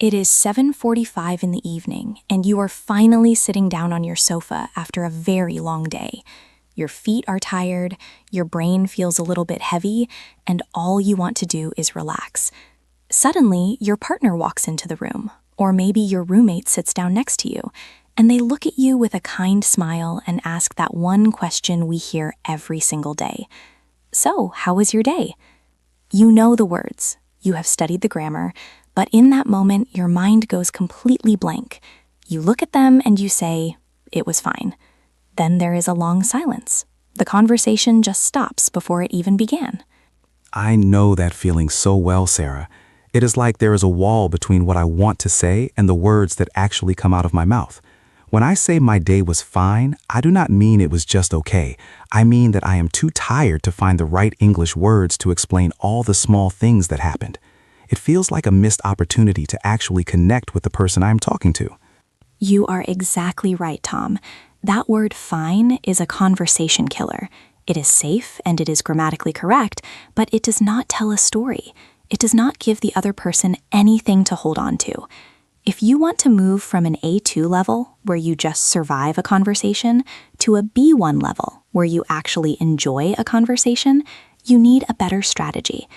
It is 7:45 in the evening, and you are finally sitting down on your sofa after a very long day. Your feet are tired, your brain feels a little bit heavy, and all you want to do is relax. Suddenly, your partner walks into the room, or maybe your roommate sits down next to you, and they look at you with a kind smile and ask that one question we hear every single day. So, how was your day? You know the words, you have studied the grammar, but in that moment, your mind goes completely blank. You look at them and you say, "It was fine." Then there is a long silence. The conversation just stops before it even began. I know that feeling so well, Sarah. It is like there is a wall between what I want to say and the words that actually come out of my mouth. When I say my day was fine, I do not mean it was just okay. I mean that I am too tired to find the right English words to explain all the small things that happened. It feels like a missed opportunity to actually connect with the person I'm talking to. You are exactly right, Tom. That word fine is a conversation killer. It is safe and it is grammatically correct, but it does not tell a story. It does not give the other person anything to hold on to. If you want to move from an A2 level, where you just survive a conversation, to a B1 level, where you actually enjoy a conversation, you need a better strategy.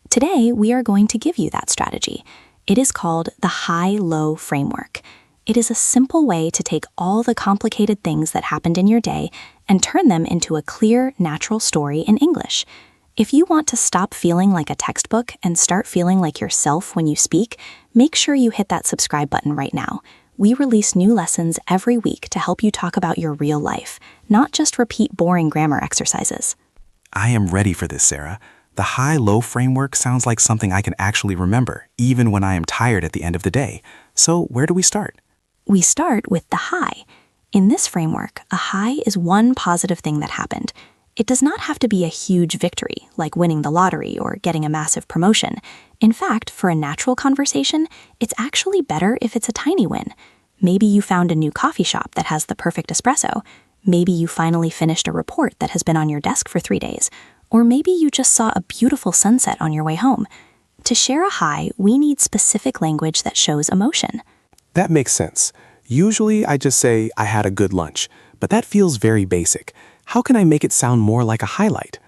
Today, we are going to give you that strategy. It is called the high-low framework. It is a simple way to take all the complicated things that happened in your day and turn them into a clear, natural story in English. If you want to stop feeling like a textbook and start feeling like yourself when you speak, make sure you hit that subscribe button right now. We release new lessons every week to help you talk about your real life, not just repeat boring grammar exercises. I am ready for this, Sarah. The high-low framework sounds like something I can actually remember, even when I am tired at the end of the day. So where do we start? We start with the high. In this framework, a high is one positive thing that happened. It does not have to be a huge victory, like winning the lottery or getting a massive promotion. In fact, for a natural conversation, it's actually better if it's a tiny win. Maybe you found a new coffee shop that has the perfect espresso. Maybe you finally finished a report that has been on your desk for 3 days. Or maybe you just saw a beautiful sunset on your way home. To share a high, we need specific language that shows emotion. That makes sense. Usually I just say I had a good lunch, but that feels very basic. How can I make it sound more like a highlight?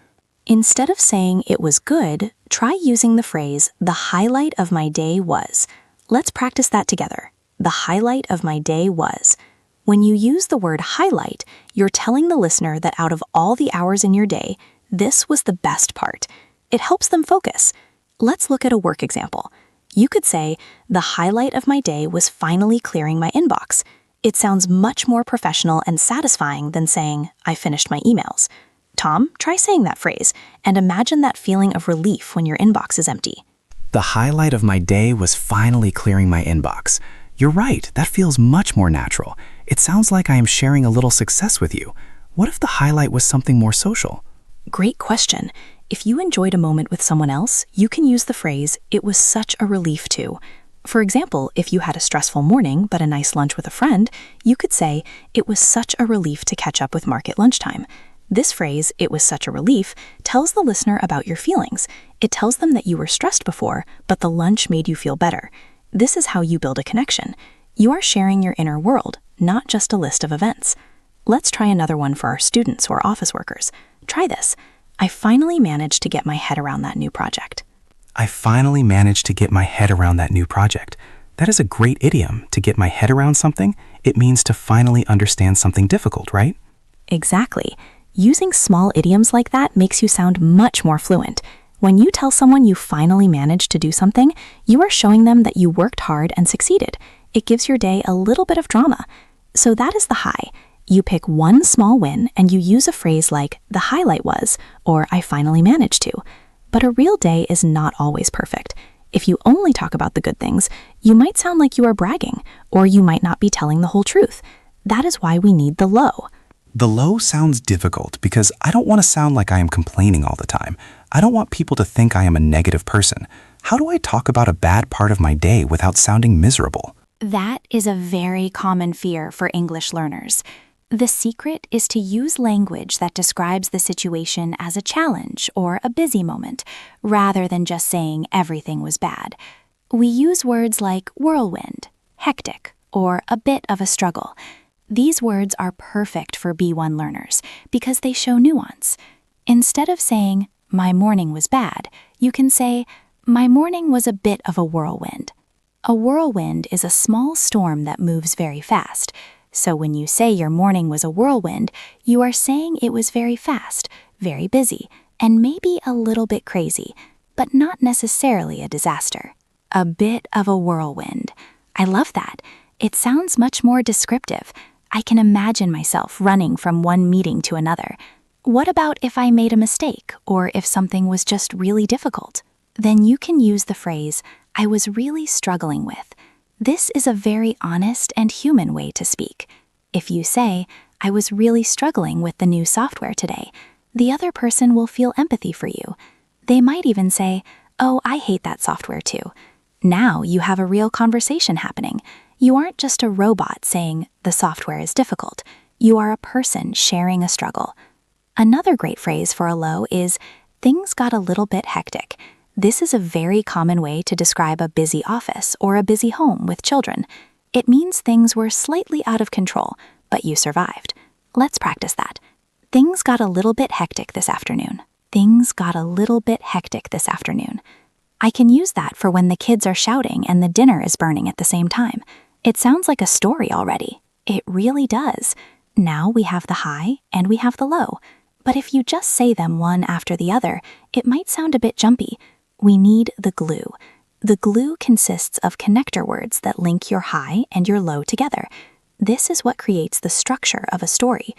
Instead of saying it was good, try using the phrase, "The highlight of my day was." Let's practice that together. The highlight of my day was. When you use the word highlight, you're telling the listener that out of all the hours in your day, this was the best part. It helps them focus. Let's look at a work example. You could say, "The highlight of my day was finally clearing my inbox." It sounds much more professional and satisfying than saying, "I finished my emails." Tom, try saying that phrase, and imagine that feeling of relief when your inbox is empty. The highlight of my day was finally clearing my inbox. You're right, that feels much more natural. It sounds like I am sharing a little success with you. What if the highlight was something more social? Great question. If you enjoyed a moment with someone else, you can use the phrase, "It was such a relief to." For example, if you had a stressful morning but a nice lunch with a friend, you could say, "It was such a relief to catch up with Mark at lunchtime." This phrase, "it was such a relief," tells the listener about your feelings. It tells them that you were stressed before, but the lunch made you feel better. This is how you build a connection. You are sharing your inner world, not just a list of events. Let's try another one for our students or office workers. Try this. "I finally managed to get my head around that new project." I finally managed to get my head around that new project. That is a great idiom. To get my head around something, it means to finally understand something difficult, right? Exactly. Using small idioms like that makes you sound much more fluent. When you tell someone you finally managed to do something, you are showing them that you worked hard and succeeded. It gives your day a little bit of drama. So that is the high. You pick one small win and you use a phrase like, "The highlight was," or "I finally managed to." But a real day is not always perfect. If you only talk about the good things, you might sound like you are bragging, or you might not be telling the whole truth. That is why we need the low. The low sounds difficult because I don't want to sound like I am complaining all the time. I don't want people to think I am a negative person. How do I talk about a bad part of my day without sounding miserable? That is a very common fear for English learners. The secret is to use language that describes the situation as a challenge or a busy moment, rather than just saying everything was bad. We use words like whirlwind, hectic, or a bit of a struggle. These words are perfect for B1 learners because they show nuance. Instead of saying, my morning was bad, you can say, my morning was a bit of a whirlwind. A whirlwind is a small storm that moves very fast. So when you say your morning was a whirlwind, you are saying it was very fast, very busy, and maybe a little bit crazy, but not necessarily a disaster. A bit of a whirlwind. I love that. It sounds much more descriptive. I can imagine myself running from one meeting to another. What about if I made a mistake or if something was just really difficult? Then you can use the phrase, I was really struggling with. This is a very honest and human way to speak. If you say, I was really struggling with the new software today, the other person will feel empathy for you. They might even say, oh, I hate that software too. Now you have a real conversation happening. You aren't just a robot saying, the software is difficult. You are a person sharing a struggle. Another great phrase for a low is, things got a little bit hectic. This is a very common way to describe a busy office or a busy home with children. It means things were slightly out of control, but you survived. Let's practice that. Things got a little bit hectic this afternoon. Things got a little bit hectic this afternoon. I can use that for when the kids are shouting and the dinner is burning at the same time. It sounds like a story already. It really does. Now we have the high and we have the low. But if you just say them one after the other, it might sound a bit jumpy. We need the glue. The glue consists of connector words that link your high and your low together. This is what creates the structure of a story.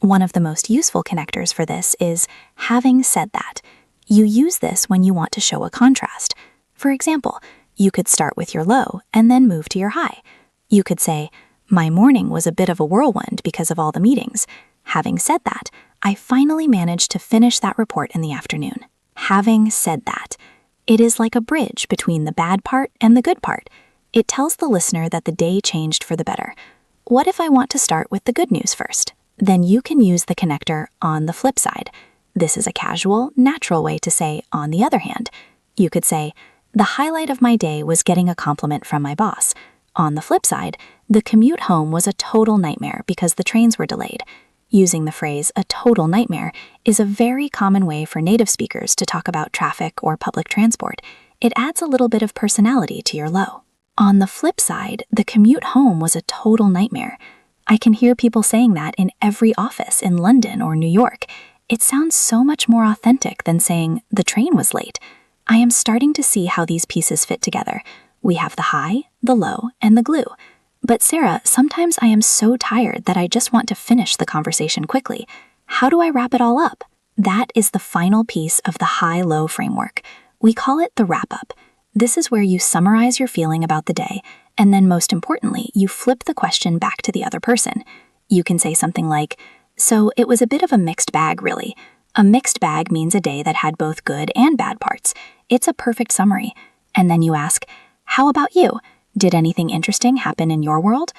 One of the most useful connectors for this is having said that. You use this when you want to show a contrast. For example, you could start with your low and then move to your high. You could say, my morning was a bit of a whirlwind because of all the meetings. Having said that, I finally managed to finish that report in the afternoon. Having said that, it is like a bridge between the bad part and the good part. It tells the listener that the day changed for the better. What if I want to start with the good news first? Then you can use the connector on the flip side. This is a casual, natural way to say on the other hand. You could say, the highlight of my day was getting a compliment from my boss. On the flip side, the commute home was a total nightmare because the trains were delayed. Using the phrase a total nightmare is a very common way for native speakers to talk about traffic or public transport. It adds a little bit of personality to your low. On the flip side, the commute home was a total nightmare. I can hear people saying that in every office in London or New York. It sounds so much more authentic than saying the train was late. I am starting to see how these pieces fit together. We have the high, the low, and the glue. But Sarah, sometimes I am so tired that I just want to finish the conversation quickly. How do I wrap it all up? That is the final piece of the high-low framework. We call it the wrap-up. This is where you summarize your feeling about the day, and then most importantly, you flip the question back to the other person. You can say something like, so it was a bit of a mixed bag, really. A mixed bag means a day that had both good and bad parts. It's a perfect summary. And then you ask, how about you? Did anything interesting happen in your world?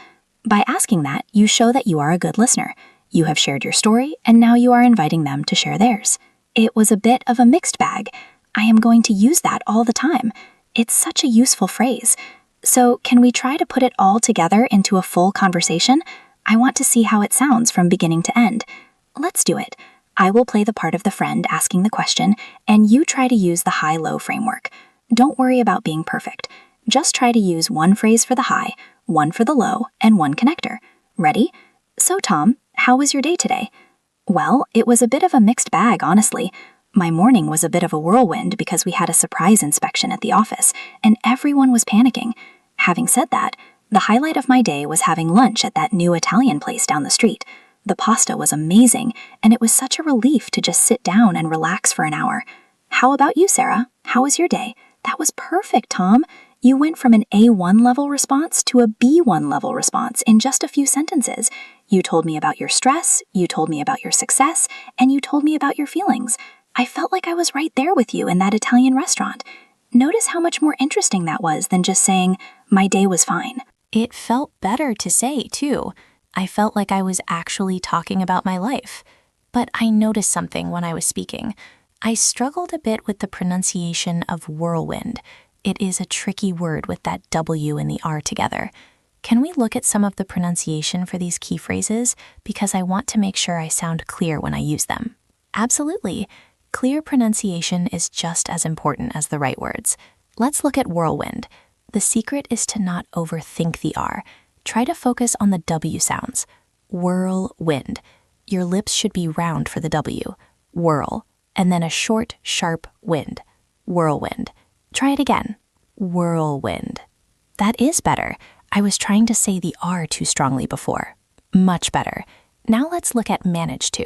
By asking that, you show that you are a good listener. You have shared your story, and now you are inviting them to share theirs. It was a bit of a mixed bag. I am going to use that all the time. It's such a useful phrase. So can we try to put it all together into a full conversation? I want to see how it sounds from beginning to end. Let's do it. I will play the part of the friend asking the question, and you try to use the high-low framework. Don't worry about being perfect. Just try to use one phrase for the high, one for the low, and one connector. Ready? So Tom, how was your day today? Well, it was a bit of a mixed bag, honestly. My morning was a bit of a whirlwind because we had a surprise inspection at the office, and everyone was panicking. Having said that, the highlight of my day was having lunch at that new Italian place down the street. The pasta was amazing, and it was such a relief to just sit down and relax for an hour. How about you, Sarah? How was your day? That was perfect, Tom. You went from an A1 level response to a B1 level response in just a few sentences. You told me about your stress, you told me about your success, and you told me about your feelings. I felt like I was right there with you in that Italian restaurant. Notice how much more interesting that was than just saying, my day was fine. It felt better to say, too. I felt like I was actually talking about my life. But I noticed something when I was speaking. I struggled a bit with the pronunciation of whirlwind. It is a tricky word with that W and the R together. Can we look at some of the pronunciation for these key phrases? Because I want to make sure I sound clear when I use them. Absolutely. Clear pronunciation is just as important as the right words. Let's look at whirlwind. The secret is to not overthink the R. Try to focus on the W sounds. Whirlwind. Your lips should be round for the W. Whirl. And then a short, sharp wind. Whirlwind. Try it again. Whirlwind. That is better. I was trying to say the R too strongly before. Much better. Now let's look at manage to.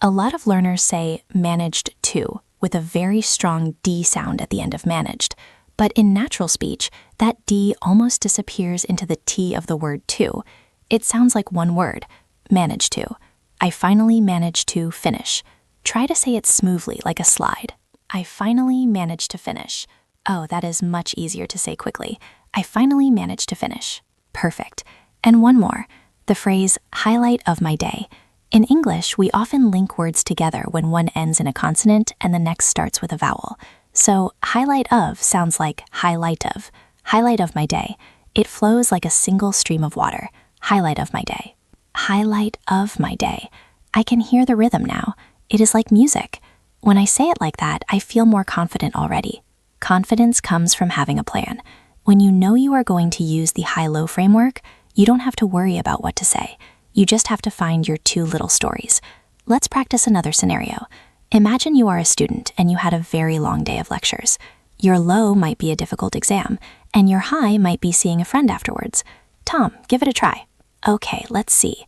A lot of learners say managed to with a very strong D sound at the end of managed. But in natural speech, that D almost disappears into the T of the word to. It sounds like one word, manage to. I finally managed to finish. Try to say it smoothly like a slide. I finally managed to finish. Oh, that is much easier to say quickly. I finally managed to finish. Perfect. And one more, the phrase highlight of my day. In English, we often link words together when one ends in a consonant and the next starts with a vowel. So highlight of sounds like highlight of my day. It flows like a single stream of water. Highlight of my day. Highlight of my day. I can hear the rhythm now. It is like music. When I say it like that, I feel more confident already. Confidence comes from having a plan. When you know you are going to use the high-low framework, you don't have to worry about what to say. You just have to find your two little stories. Let's practice another scenario. Imagine you are a student and you had a very long day of lectures. Your low might be a difficult exam, and your high might be seeing a friend afterwards. Tom, give it a try. Okay, let's see.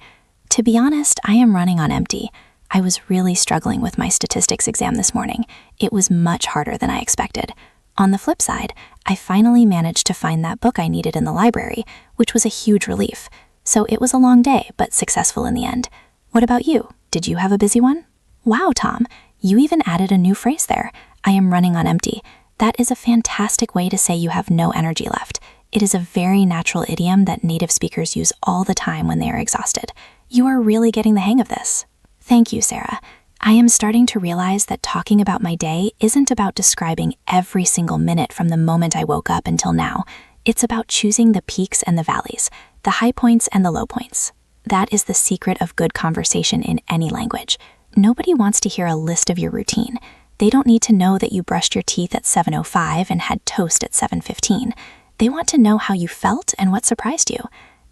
To be honest, I am running on empty. I was really struggling with my statistics exam this morning. It was much harder than I expected. On the flip side, I finally managed to find that book I needed in the library, which was a huge relief. So it was a long day, but successful in the end. What about you? Did you have a busy one? Wow, Tom, you even added a new phrase there. I am running on empty. That is a fantastic way to say you have no energy left. It is a very natural idiom that native speakers use all the time when they are exhausted. You are really getting the hang of this. Thank you, Sarah. I am starting to realize that talking about my day isn't about describing every single minute from the moment I woke up until now. It's about choosing the peaks and the valleys, the high points and the low points. That is the secret of good conversation in any language. Nobody wants to hear a list of your routine. They don't need to know that you brushed your teeth at 7:05 and had toast at 7:15. They want to know how you felt and what surprised you.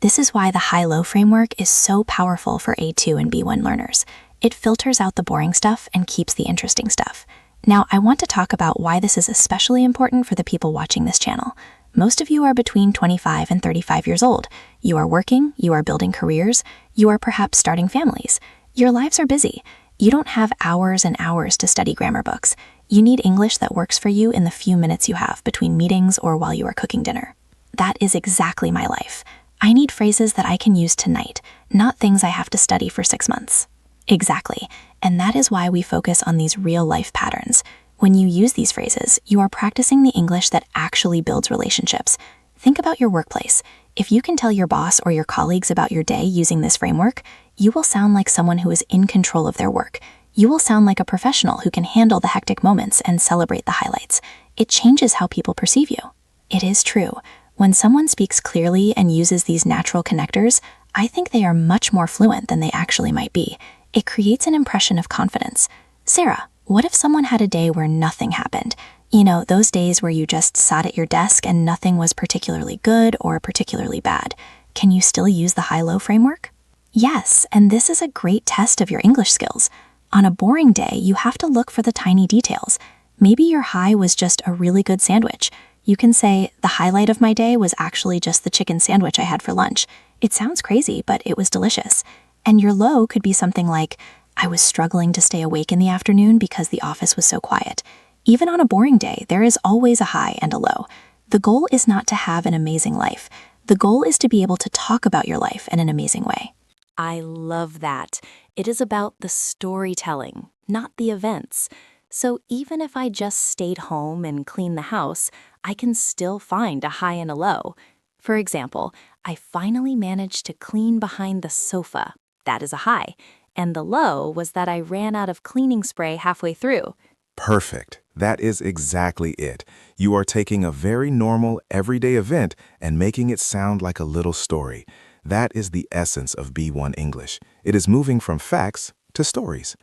This is why the high-low framework is so powerful for A2 and B1 learners. It filters out the boring stuff and keeps the interesting stuff. Now, I want to talk about why this is especially important for the people watching this channel. Most of you are between 25 and 35 years old. You are working, you are building careers, you are perhaps starting families. Your lives are busy. You don't have hours and hours to study grammar books. You need English that works for you in the few minutes you have between meetings or while you are cooking dinner. That is exactly my life. I need phrases that I can use tonight, not things I have to study for 6 months. Exactly, and that is why we focus on these real-life patterns. When you use these phrases, you are practicing the English that actually builds relationships. Think about your workplace. If you can tell your boss or your colleagues about your day using this framework, you will sound like someone who is in control of their work. You will sound like a professional who can handle the hectic moments and celebrate the highlights. It changes how people perceive you. It is true. When someone speaks clearly and uses these natural connectors, I think they are much more fluent than they actually might be. It creates an impression of confidence. Sarah, what if someone had a day where nothing happened? You know, those days where you just sat at your desk and nothing was particularly good or particularly bad. Can you still use the high-low framework? Yes, and this is a great test of your English skills. On a boring day, you have to look for the tiny details. Maybe your high was just a really good sandwich. You can say, the highlight of my day was actually just the chicken sandwich I had for lunch. It sounds crazy, but it was delicious. And your low could be something like, I was struggling to stay awake in the afternoon because the office was so quiet. Even on a boring day, there is always a high and a low. The goal is not to have an amazing life. The goal is to be able to talk about your life in an amazing way. I love that. It is about the storytelling, not the events. So even if I just stayed home and cleaned the house, I can still find a high and a low. For example, I finally managed to clean behind the sofa. That is a high. And the low was that I ran out of cleaning spray halfway through. Perfect. That is exactly it. You are taking a very normal, everyday event and making it sound like a little story. That is the essence of B1 English. It is moving from facts to stories.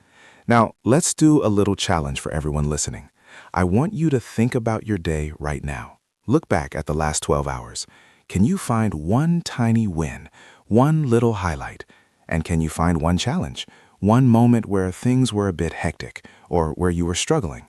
Now, let's do a little challenge for everyone listening. I want you to think about your day right now. Look back at the last 12 hours. Can you find one tiny win, one little highlight? And can you find one challenge, one moment where things were a bit hectic or where you were struggling?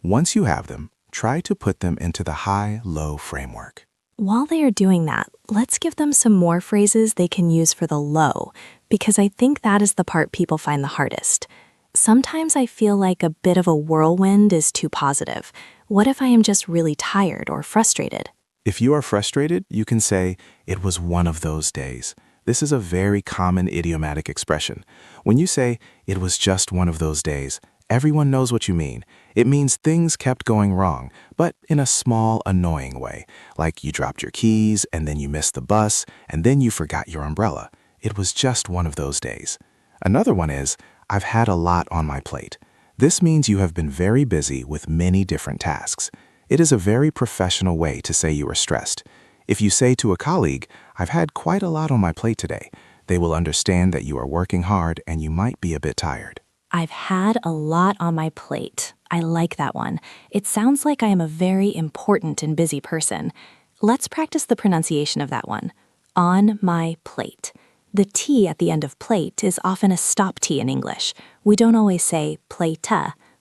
Once you have them, try to put them into the high-low framework. While they are doing that, let's give them some more phrases they can use for the low, because I think that is the part people find the hardest. Sometimes I feel like a bit of a whirlwind is too positive. What if I am just really tired or frustrated? If you are frustrated, you can say, "It was one of those days." This is a very common idiomatic expression. When you say, "It was just one of those days," everyone knows what you mean. It means things kept going wrong, but in a small, annoying way. Like you dropped your keys, and then you missed the bus, and then you forgot your umbrella. It was just one of those days. Another one is, "I've had a lot on my plate." This means you have been very busy with many different tasks. It is a very professional way to say you are stressed. If you say to a colleague, "I've had quite a lot on my plate today," they will understand that you are working hard and you might be a bit tired. I've had a lot on my plate. I like that one. It sounds like I am a very important and busy person. Let's practice the pronunciation of that one. On my plate. The T at the end of plate is often a stop T in English. We don't always say plate,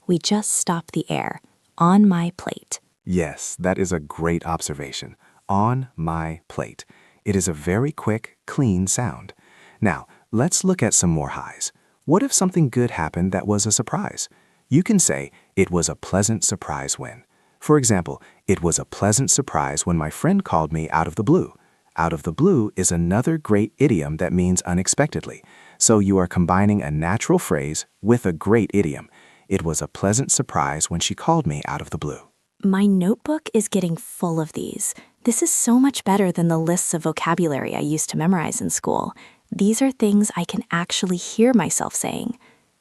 we just stop the air. On my plate. Yes, that is a great observation. On my plate. It is a very quick, clean sound. Now, let's look at some more highs. What if something good happened that was a surprise? You can say, "It was a pleasant surprise when." For example, "It was a pleasant surprise when my friend called me out of the blue." Out of the blue is another great idiom that means unexpectedly. So you are combining a natural phrase with a great idiom. It was a pleasant surprise when she called me out of the blue. My notebook is getting full of these. This is so much better than the lists of vocabulary I used to memorize in school. These are things I can actually hear myself saying.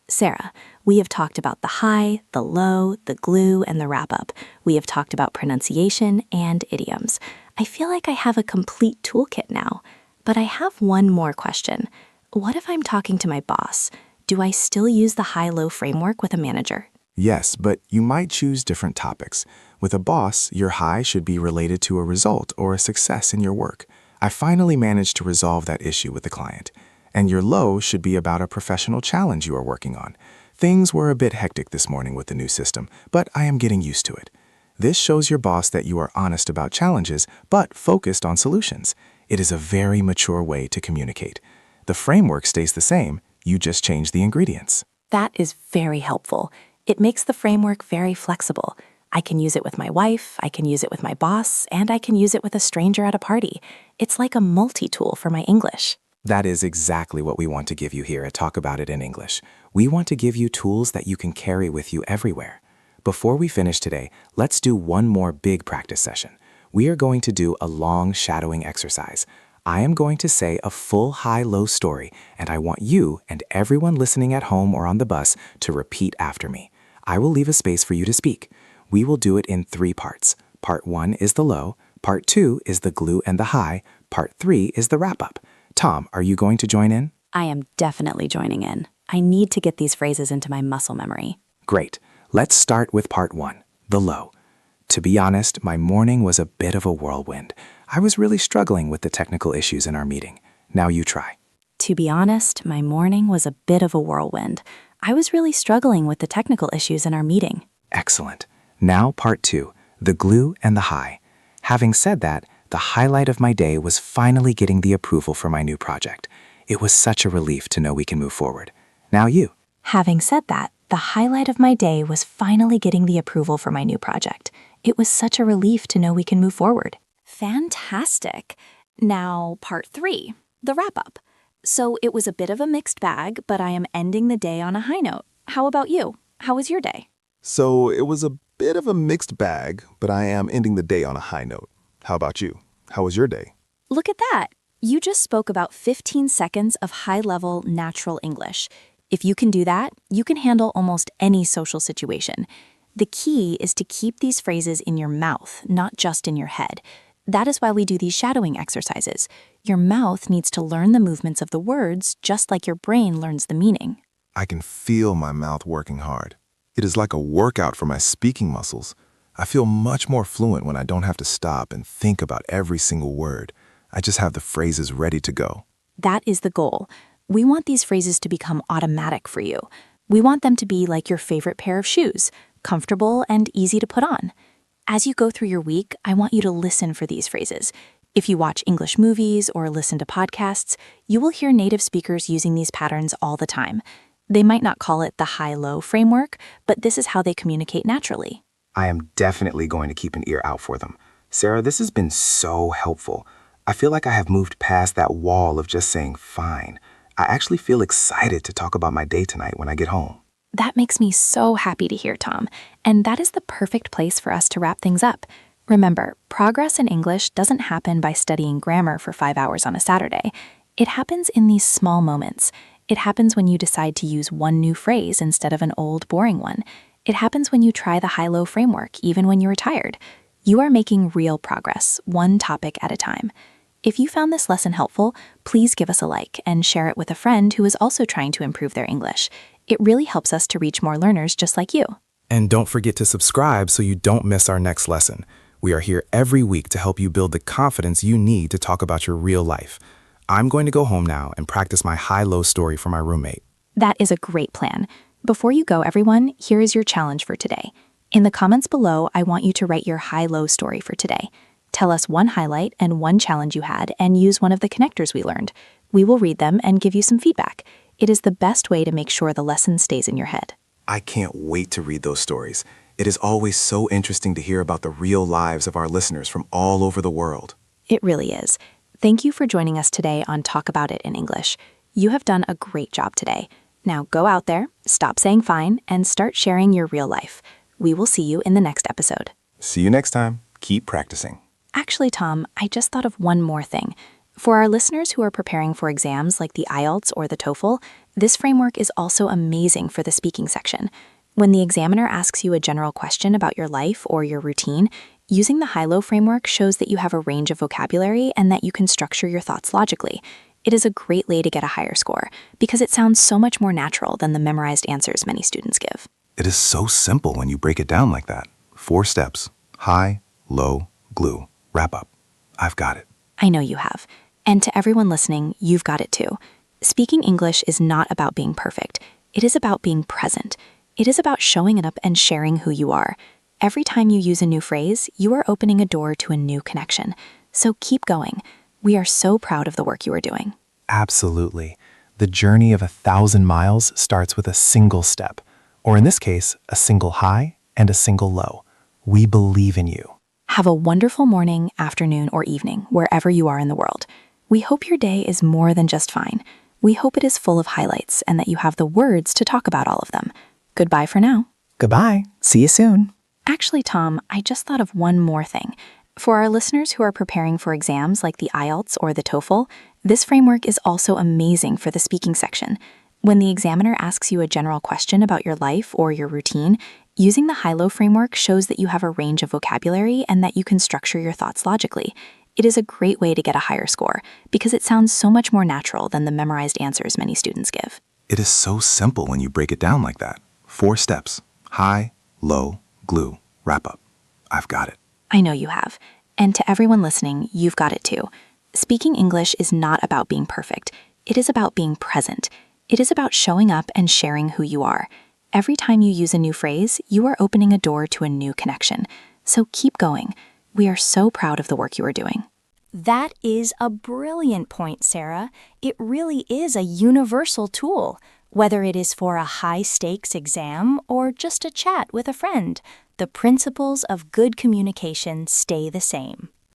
Sarah, we have talked about the high, the low, the glue, and the wrap-up. We have talked about pronunciation and idioms. I feel like I have a complete toolkit now. But I have one more question. What if I'm talking to my boss? Do I still use the high-low framework with a manager? Yes, but you might choose different topics. With a boss, your high should be related to a result or a success in your work. I finally managed to resolve that issue with the client. And your low should be about a professional challenge you are working on. Things were a bit hectic this morning with the new system, but I am getting used to it. This shows your boss that you are honest about challenges, but focused on solutions. It is a very mature way to communicate. The framework stays the same, you just change the ingredients. That is very helpful. It makes the framework very flexible. I can use it with my wife, I can use it with my boss, and I can use it with a stranger at a party. It's like a multi-tool for my English. That is exactly what we want to give you here at Talk About It in English. We want to give you tools that you can carry with you everywhere. Before we finish today, let's do one more big practice session. We are going to do a long shadowing exercise. I am going to say a full high-low story, and I want you and everyone listening at home or on the bus to repeat after me. I will leave a space for you to speak. We will do it in 3 parts. Part 1 is the low, Part 2 is the glue and the high, Part 3 is the wrap-up. Tom, are you going to join in? I am definitely joining in. I need to get these phrases into my muscle memory. Great. Let's start with Part 1, the low. To be honest, my morning was a bit of a whirlwind. I was really struggling with the technical issues in our meeting. Now you try. To be honest, my morning was a bit of a whirlwind. I was really struggling with the technical issues in our meeting. Excellent. Now Part 2, the glue and the high. Having said that, the highlight of my day was finally getting the approval for my new project. It was such a relief to know we can move forward. Now you. Having said that, the highlight of my day was finally getting the approval for my new project. It was such a relief to know we can move forward. Fantastic. Now, Part 3, the wrap-up. So it was a bit of a mixed bag, but I am ending the day on a high note. How about you? How was your day? So it was a bit of a mixed bag, but I am ending the day on a high note. How about you? How was your day? Look at that. You just spoke about 15 seconds of high-level natural English. If you can do that, you can handle almost any social situation. The key is to keep these phrases in your mouth, not just in your head. That is why we do these shadowing exercises. Your mouth needs to learn the movements of the words just like your brain learns the meaning. I can feel my mouth working hard. It is like a workout for my speaking muscles. I feel much more fluent when I don't have to stop and think about every single word. I just have the phrases ready to go. That is the goal. We want these phrases to become automatic for you. We want them to be like your favorite pair of shoes, comfortable and easy to put on. As you go through your week, I want you to listen for these phrases. If you watch English movies or listen to podcasts, you will hear native speakers using these patterns all the time. They might not call it the high-low framework, but this is how they communicate naturally. I am definitely going to keep an ear out for them. Sarah, this has been so helpful. I feel like I have moved past that wall of just saying fine. I actually feel excited to talk about my day tonight when I get home. That makes me so happy to hear, Tom. And that is the perfect place for us to wrap things up. Remember, progress in English doesn't happen by studying grammar for 5 hours on a Saturday. It happens in these small moments. It happens when you decide to use one new phrase instead of an old, boring one. It happens when you try the high-low framework, even when you're tired. You are making real progress, one topic at a time. If you found this lesson helpful, please give us a like and share it with a friend who is also trying to improve their English. It really helps us to reach more learners just like you. And don't forget to subscribe so you don't miss our next lesson. We are here every week to help you build the confidence you need to talk about your real life. I'm going to go home now and practice my high-low story for my roommate. That is a great plan. Before you go, everyone, here is your challenge for today. In the comments below, I want you to write your high-low story for today. Tell us one highlight and one challenge you had and use one of the connectors we learned. We will read them and give you some feedback. It is the best way to make sure the lesson stays in your head. I can't wait to read those stories. It is always so interesting to hear about the real lives of our listeners from all over the world. It really is. Thank you for joining us today on Talk About It in English. You have done a great job today. Now go out there, stop saying fine, and start sharing your real life. We will see you in the next episode. See you next time. Keep practicing. Actually, Tom, I just thought of one more thing. For our listeners who are preparing for exams like the IELTS or the TOEFL, this framework is also amazing for the speaking section. When the examiner asks you a general question about your life or your routine, using the high-low framework shows that you have a range of vocabulary and that you can structure your thoughts logically. It is a great way to get a higher score because it sounds so much more natural than the memorized answers many students give. It is so simple when you break it down like that. 4 steps. High, low, glue, wrap up. I've got it. I know you have. And to everyone listening, you've got it too. Speaking English is not about being perfect. It is about being present. It is about showing it up and sharing who you are. Every time you use a new phrase, you are opening a door to a new connection. So keep going. We are so proud of the work you are doing. Absolutely. The journey of 1,000 miles starts with a single step, or in this case, a single high and a single low. We believe in you. Have a wonderful morning, afternoon, or evening, wherever you are in the world. We hope your day is more than just fine. We hope it is full of highlights and that you have the words to talk about all of them. Goodbye for now. Goodbye. See you soon. Actually, Tom, I just thought of one more thing. For our listeners who are preparing for exams like the IELTS or the TOEFL, this framework is also amazing for the speaking section. When the examiner asks you a general question about your life or your routine, using the high-low framework shows that you have a range of vocabulary and that you can structure your thoughts logically. It is a great way to get a higher score because it sounds so much more natural than the memorized answers many students give. It is so simple when you break it down like that. 4 steps. High, low, glue, wrap up. I've got it. I know you have. And to everyone listening, you've got it too. Speaking English is not about being perfect. It is about being present. It is about showing up and sharing who you are. Every time you use a new phrase, you are opening a door to a new connection. So keep going. We are so proud of the work you are doing. That is a brilliant point, Sarah. It really is a universal tool, whether it is for a high-stakes exam or just a chat with a friend. The principles of good communication stay the same.